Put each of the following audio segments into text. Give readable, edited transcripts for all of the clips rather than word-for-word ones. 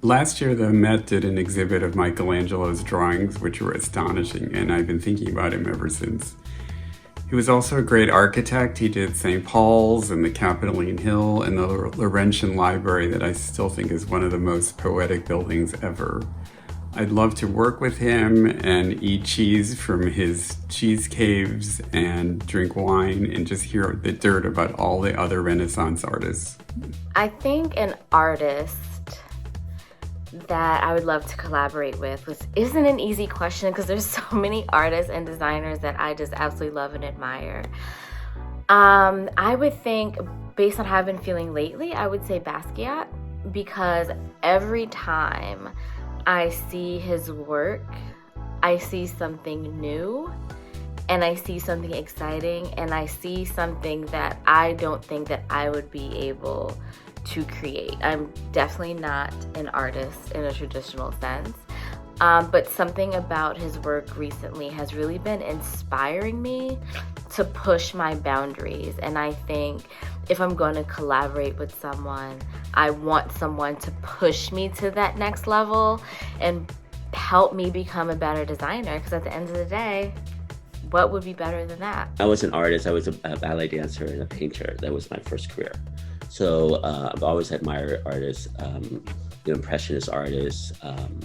Last year, the Met did an exhibit of Michelangelo's drawings, which were astonishing, and I've been thinking about him ever since. He was also a great architect. He did St. Paul's and the Capitoline Hill and the Laurentian Library that I still think is one of the most poetic buildings ever. I'd love to work with him and eat cheese from his cheese caves and drink wine and just hear the dirt about all the other Renaissance artists. I think an artist that I would love to collaborate with isn't an easy question because there's so many artists and designers that I just absolutely love and admire. I would think, based on how I've been feeling lately, I would say Basquiat, because every time I see his work, I see something new and I see something exciting and I see something that I don't think that I would be able to create. I'm definitely not an artist in a traditional sense, but something about his work recently has really been inspiring me to push my boundaries. And I think if I'm going to collaborate with someone, I want someone to push me to that next level and help me become a better designer, because at the end of the day, what would be better than that? I was an artist. I was a ballet dancer and a painter. That was my first career. So I've always admired artists, impressionist artists,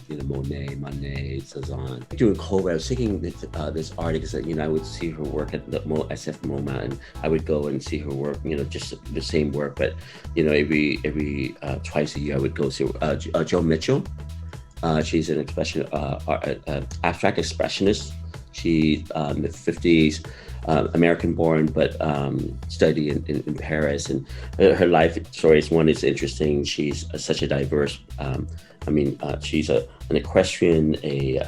Monet, Cezanne. Doing Kobe, I was thinking this artist that, I would see her work at the SF MoMA, and I would go and see her work, just the same work, but, every twice a year I would go see Jo Mitchell. She's an abstract expressionist. She's in the 50s. American-born, but studied in Paris, and her life stories. One is interesting. She's such a diverse. She's an equestrian, a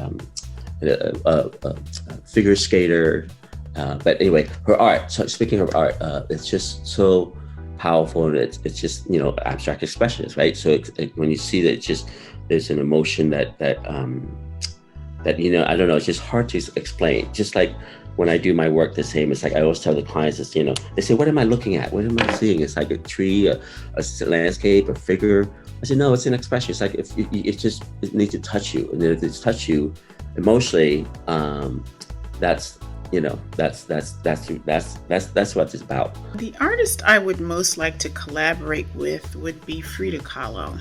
figure skater. But anyway, her art. So speaking of art, it's just so powerful, and it's just abstract expressionist, right? So when you see that, it's just there's an emotion that I don't know. It's just hard to explain. Just like when I do my work the same, it's like I always tell the clients, they say, what am I looking at? What am I seeing? It's like a tree, a landscape, a figure. I said, no, it's an expression. It's like it needs to touch you. And if it's touch you emotionally, that's what it's about. The artist I would most like to collaborate with would be Frida Kahlo.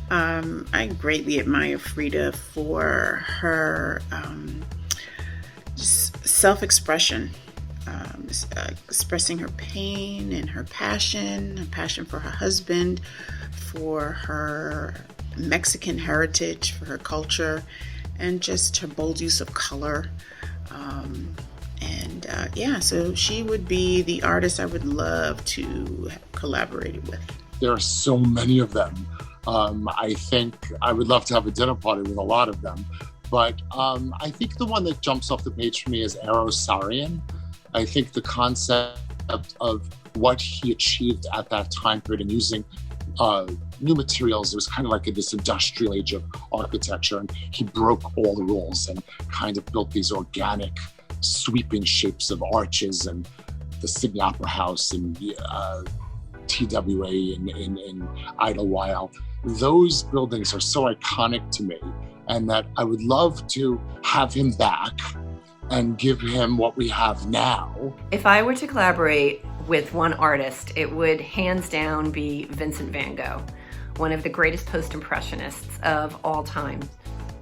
I greatly admire Frida for her self-expression, expressing her pain and her passion for her husband, for her Mexican heritage, for her culture, and just her bold use of color. So she would be the artist I would love to have collaborated with. There are so many of them. I think I would love to have a dinner party with a lot of them. But I think the one that jumps off the page for me is Eros Saarinen. I think the concept of what he achieved at that time period and using new materials, it was kind of like this industrial age of architecture, and he broke all the rules and kind of built these organic, sweeping shapes of arches, and the Sydney Opera House and TWA in Idlewild. Those buildings are so iconic to me, and that I would love to have him back and give him what we have now. If I were to collaborate with one artist, it would hands down be Vincent van Gogh, one of the greatest post-impressionists of all time.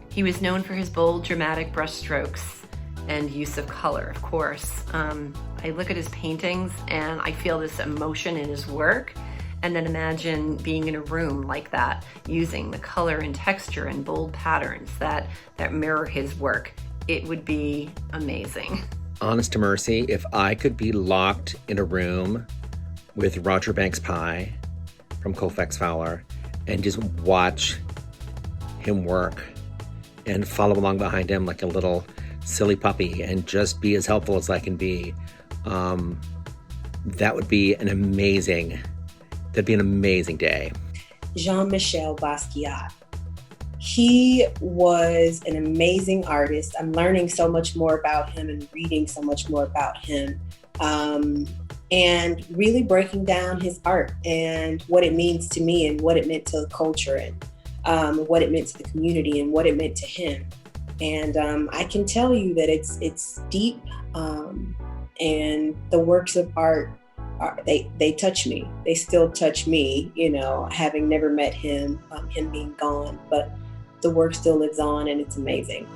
He was known for his bold, dramatic brushstrokes and use of color, of course. I look at his paintings and I feel this emotion in his work, and then imagine being in a room like that, using the color and texture and bold patterns that mirror his work. It would be amazing. Honest to mercy, if I could be locked in a room with Roger Banks Pye from Colfax Fowler and just watch him work and follow along behind him like a little silly puppy and just be as helpful as I can be, that'd be an amazing day. Jean-Michel Basquiat. He was an amazing artist. I'm learning so much more about him and reading so much more about him, and really breaking down his art and what it means to me and what it meant to the culture. And what it meant to the community and what it meant to him. And I can tell you that it's deep, and the works of art, they touch me. They still touch me, you know, having never met him, him being gone, but the work still lives on and it's amazing.